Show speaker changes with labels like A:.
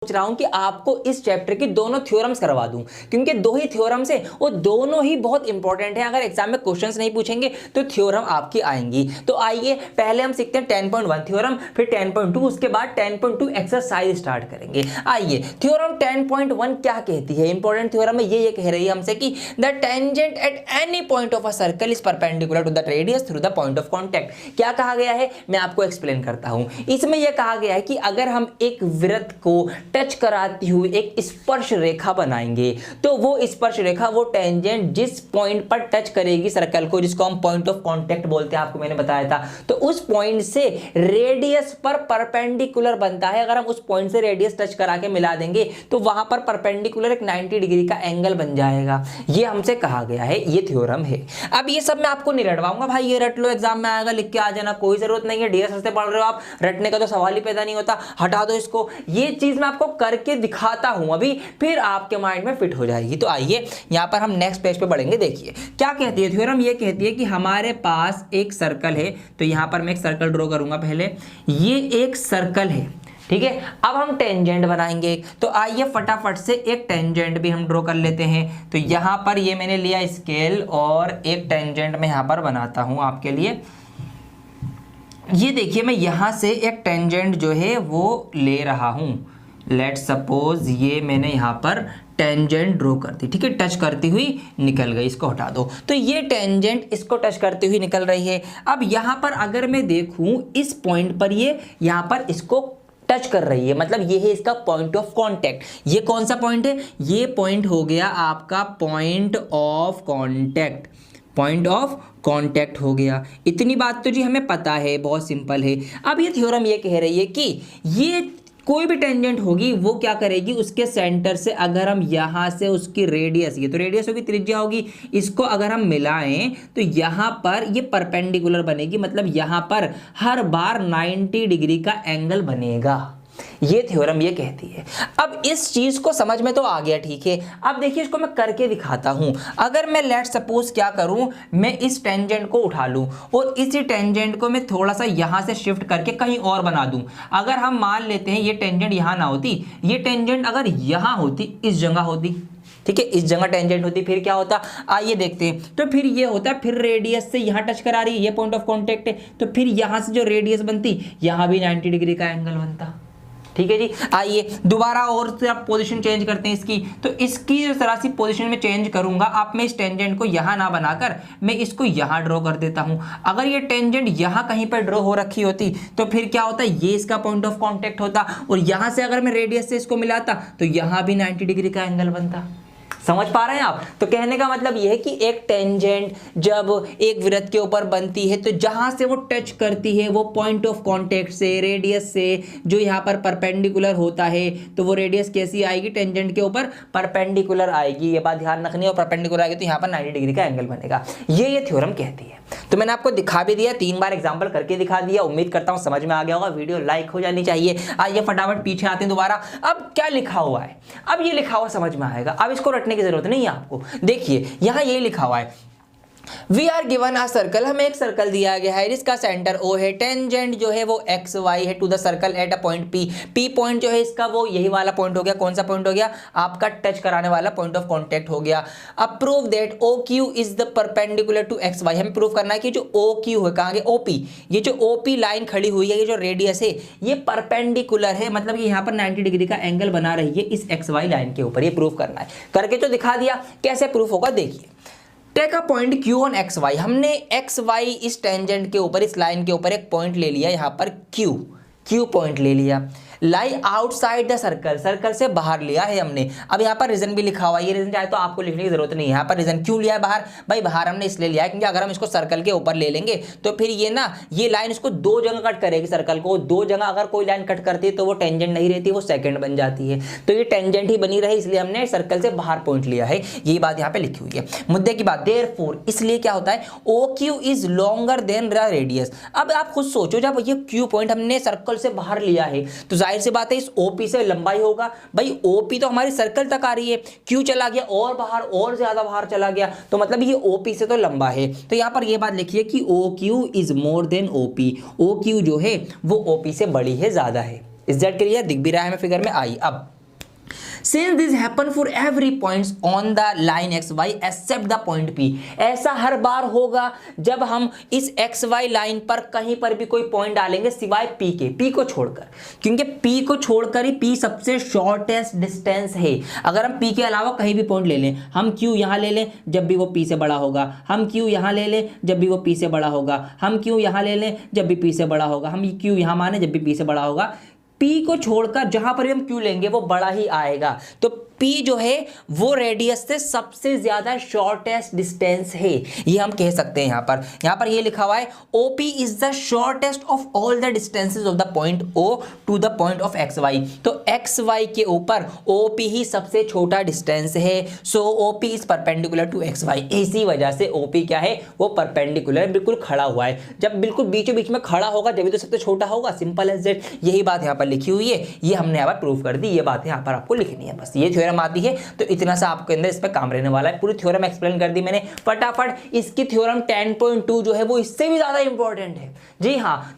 A: सोच रहा हूं कि आपको इस चैप्टर की दोनों थ्योरम्स करवा दूं, क्योंकि दो ही थ्योरम्स है, वो दोनों ही बहुत इंपॉर्टेंट है। अगर एग्जाम में क्वेश्चंस नहीं पूछेंगे तो थ्योरम आपकी आएंगी। तो आइए पहले हम सीखते हैं 10.1 थ्योरम, फिर 10.2, उसके बाद 10.2 एक्सरसाइज स्टार्ट करेंगे। आइए थ्योरम 10.1 क्या कहती है, इंपॉर्टेंट थ्योरम है ये कह रही है हमसे कि the tangent at any point of a circle is perpendicular to the radius through the point of contact. क्या कहा गया है, मैं आपको एक्सप्लेन करता हूं। इसमें यह कहा गया है कि अगर हम एक वृत्त को टच कराती हुई एक स्पर्श रेखा बनाएंगे तो वो स्पर्श रेखा, वो टेंजेंट जिस पॉइंट पर टच करेगी सर्कल को, जिसको हम पॉइंट ऑफ कांटेक्ट बोलते हैं, आपको मैंने बताया था, तो उस पॉइंट से रेडियस पर परपेंडिकुलर बनता है। अगर हम उस पॉइंट से रेडियस टच करा के मिला देंगे तो वहां पर परपेंडिकुलर एक 90 डिग्री का एंगल बन जाएगा। ये हमसे कहा गया है, ये थ्योरम है। अब ये सब मैं आपको नहीं रटवाऊंगा भाई, ये रट लो एग्जाम में आएगा लिख के आ जाना, कोई जरूरत नहीं है। डीएस से पढ़ रहे हो आप, रटने का तो सवाल ही पैदा नहीं होता, हटा दो इसको। ये चीज मैं आपको करके दिखाता हूं अभी, फिर आपके माइंड में फिट हो जाएगी। तो आइए यहां पर हम नेक्स्ट पेज पे बढ़ेंगे। देखिए क्या कहती है थ्योरम, ये कहती है कि हमारे पास एक सर्कल है, तो यहां पर मैं एक सर्कल ड्रॉ करूंगा। पहले ये एक सर्कल है, ठीक है। अब हम टेंजेंट बनाएंगे, तो आइए फटाफट से एक टेंजेंट भी हम ड्रॉ कर लेते हैं। तो यहां पर ये मैंने लिया स्केल और एक टेंजेंट मैं यहां पर बनाता हूं आपके लिए। ये देखिए मैं यहां से एक टेंजेंट जो है वो ले रहा हूं। लेट सपोज ये मैंने यहां पर टेंजेंट ड्रॉ कर दी, ठीक है, टच करती हुई निकल गई, इसको हटा दो। तो ये टेंजेंट इसको टच करती हुई निकल रही है। अब यहां पर अगर मैं देखूं इस पॉइंट पर ये यहां पर इसको टच कर रही है, मतलब ये है इसका पॉइंट ऑफ कांटेक्ट। ये कौन सा पॉइंट है, ये पॉइंट हो गया आपका point of contact, point of contact हो गया। इतनी बात तो जी हमें पता है, बहुत सिंपल है। अब ये थ्योरम ये कह रही है कि ये कोई भी टेंजेंट होगी वो क्या करेगी, उसके सेंटर से अगर हम यहां से उसकी रेडियस, ये तो रेडियस होगी, त्रिज्या होगी, इसको अगर हम मिलाएं तो यहां पर ये परपेंडिकुलर बनेगी, मतलब यहां पर हर बार 90 डिग्री का एंगल बनेगा। ये थ्योरम ये कहती है। अब इस चीज को समझ में तो आ गया, ठीक है। अब देखिए इसको मैं करके दिखाता हूं। अगर मैं लेट सपोज क्या करूं, मैं इस टेंजेंट को उठा लूं और इसी टेंजेंट को मैं थोड़ा सा यहां से शिफ्ट करके कहीं और बना दूं। अगर हम मान लेते हैं ये टेंजेंट यहां ना होती, ये टेंजेंट अगर यहां होती, इस जगह होती, ठीक है, इस जगह टेंजेंट होती, फिर क्या होता, आइए देखते हैं। तो फिर ये होता, फिर रेडियस से यहां टच करा रही है, ये पॉइंट ऑफ कांटेक्ट है, तो फिर यहां से जो रेडियस बनती, यहां भी 90 डिग्री का एंगल बनता, ठीक है जी। आइए दोबारा और से आप पोजीशन चेंज करते हैं इसकी। तो इसकी जो जरा सी पोजीशन में चेंज करूंगा, आप मैं इस टेंजेंट को यहां ना बनाकर मैं इसको यहां ड्रॉ कर देता हूं। अगर ये टेंजेंट यहां कहीं पर ड्रॉ हो रखी होती तो फिर क्या होता, ये इसका पॉइंट ऑफ कांटेक्ट होता, और यहां से अगर मैं रेडियस से इसको मिलाता तो यहां भी 90 डिग्री का एंगल बनता। समझ पा रहे हैं आप? तो कहने का मतलब यह है कि एक टेंजेंट जब एक वृत्त के ऊपर बनती है तो जहां से वो टच करती है वो पॉइंट ऑफ कांटेक्ट से, रेडियस से जो यहाँ पर परपेंडिकुलर होता है, तो वो रेडियस कैसी आएगी, टेंजेंट के ऊपर परपेंडिकुलर आएगी। ये बात ध्यान रखनी है, और परपेंडिकुलर आएगी तो यहाँ पर 90 डिग्री का एंगल बनेगा। ये थ्योरम कहती है। तो मैंने आपको दिखा भी दिया, 3 बार एग्जाम्पल करके दिखा दिया। उम्मीद करता हूं समझ में आ गया होगा। वीडियो लाइक हो जानी चाहिए। आइए फटाफट पीछे आते हैं दोबारा। अब क्या लिखा हुआ है, अब ये लिखा हुआ समझ में आएगा, अब इसको रटने की जरूरत नहीं है आपको। देखिए यहां ये लिखा हुआ है, we are given a circle, हमें एक सर्कल दिया गया है, इसका सेंटर O है, टेंजेंट जो है वो एक्स वाई है to the circle at a point P। P point जो है इसका वो यही वाला पॉइंट हो गया। कौन सा पॉइंट हो गया, आपका टच कराने वाला पॉइंट ऑफ कांटेक्ट हो गया। अब prove that OQ is the perpendicular to XY, हमें प्रूव करना है कि जो OQ है, कहाँ गया OP, ये जो OP लाइन खड़ी हुई है, ये जो रेडियस है ये परपेंडिकुलर है, मतलब ये यहाँ पर 90 डिग्री का एंगल बना रही है इस XY लाइन के ऊपर। ये प्रूव करना है, करके तो दिखा दिया। कैसे प्रूफ होगा देखिए। Take a point Q on XY, हमने XY इस टेंजेंट के ऊपर, इस लाइन के ऊपर एक पॉइंट ले लिया, यहाँ पर Q पॉइंट ले लिया। लाई आउटसाइड द सर्कल, सर्कल से बाहर लिया है हमने। अब यहाँ पर रीजन भी लिखा हुआ है, ये रीजन चाहे तो आपको लिखने की जरूरत नहीं है। यहाँ पर रीजन क्यों लिया है बाहर, भाई बाहर हमने इसलिए लिया है क्योंकि अगर हम इसको सर्कल के ऊपर ले लेंगे तो फिर ये ना, ये लाइन इसको 2 जगह कट करेगी, सर्कल को 2 जगह अगर कोई लाइन कट करती है तो वो टेंजेंट नहीं रहती, वो सेकंड बन जाती है। तो ये टेंजेंट ही बनी रही, इसलिए हमने सर्कल से बाहर पॉइंट लिया है। यही बात यहाँ पे लिखी हुई है। मुद्दे की बात, देयरफॉर इसलिए क्या होता है, OQ is longer than the radius. अब आप खुद सोचो, जब ये Q पॉइंट हमने सर्कल से बाहर लिया है तो जाहिर सी बात है इस OP से लंबाई होगा। भाई OP तो हमारी सर्कल तक आ रही है, Q चला गया और बाहर, और ज्यादा बाहर चला गया, तो मतलब ये OP से तो लंबा है। तो यहाँ पर ये बात लिखिए कि OQ is more than OP, OQ जो है वो OP से बड़ी है, ज्यादा है। इस जेड के लिए दिख भी रहा है हमें फिगर में आई। अब since this happen for every points on the line X Y except the point P, ऐसा हर बार होगा जब हम इस एक्स वाई लाइन पर कहीं पर भी कोई पॉइंट डालेंगे सिवाय पी के, पी को छोड़कर, क्योंकि पी को छोड़कर ही पी सबसे शॉर्टेस्ट डिस्टेंस है। अगर हम पी के अलावा कहीं भी पॉइंट ले लें, हम क्यू यहां ले लें जब भी वो पी से बड़ा होगा, हम क्यू यहां ले लें जब भी वो पी से बड़ा होगा, हम क्यू यहां ले लें जब भी पी से बड़ा होगा, हम क्यू यहां माने जब भी पी से बड़ा होगा, पी को छोड़कर जहां पर भी हम क्यू लेंगे वो बड़ा ही आएगा। तो पी जो है वो रेडियस से सबसे ज्यादा शॉर्टेस्ट डिस्टेंस है, ये हम कह सकते हैं। यहां पर ये लिखा हुआ है OP is the shortest of all the distances of the point O to the point of X Y. तो एक्स वाई के ऊपर ओपी ही सबसे छोटा डिस्टेंस है। So OP is perpendicular to X Y, इसी वजह से ओपी क्या है, वो परपेंडिकुलर बिल्कुल खड़ा हुआ है। जब बिल्कुल बीचों बीच में खड़ा होगा जब तो सबसे छोटा होगा, सिंपल एज दैट। यही बात यहाँ पर लिखी हुई है, ये हमने यहाँ पर प्रूव कर दी, ये बात यहाँ पर आपको लिखनी है, बस ये थ्योरम आती है। तो इतना सा आपके अंदर इस पे काम रहने वाला है। पूरी थ्योरम एक्सप्लेन कर दी मैंने फटाफट। इसकी थ्योरम 10.2 जो है वो इससे भी ज्यादा इंपॉर्टेंट है। जी हाँ,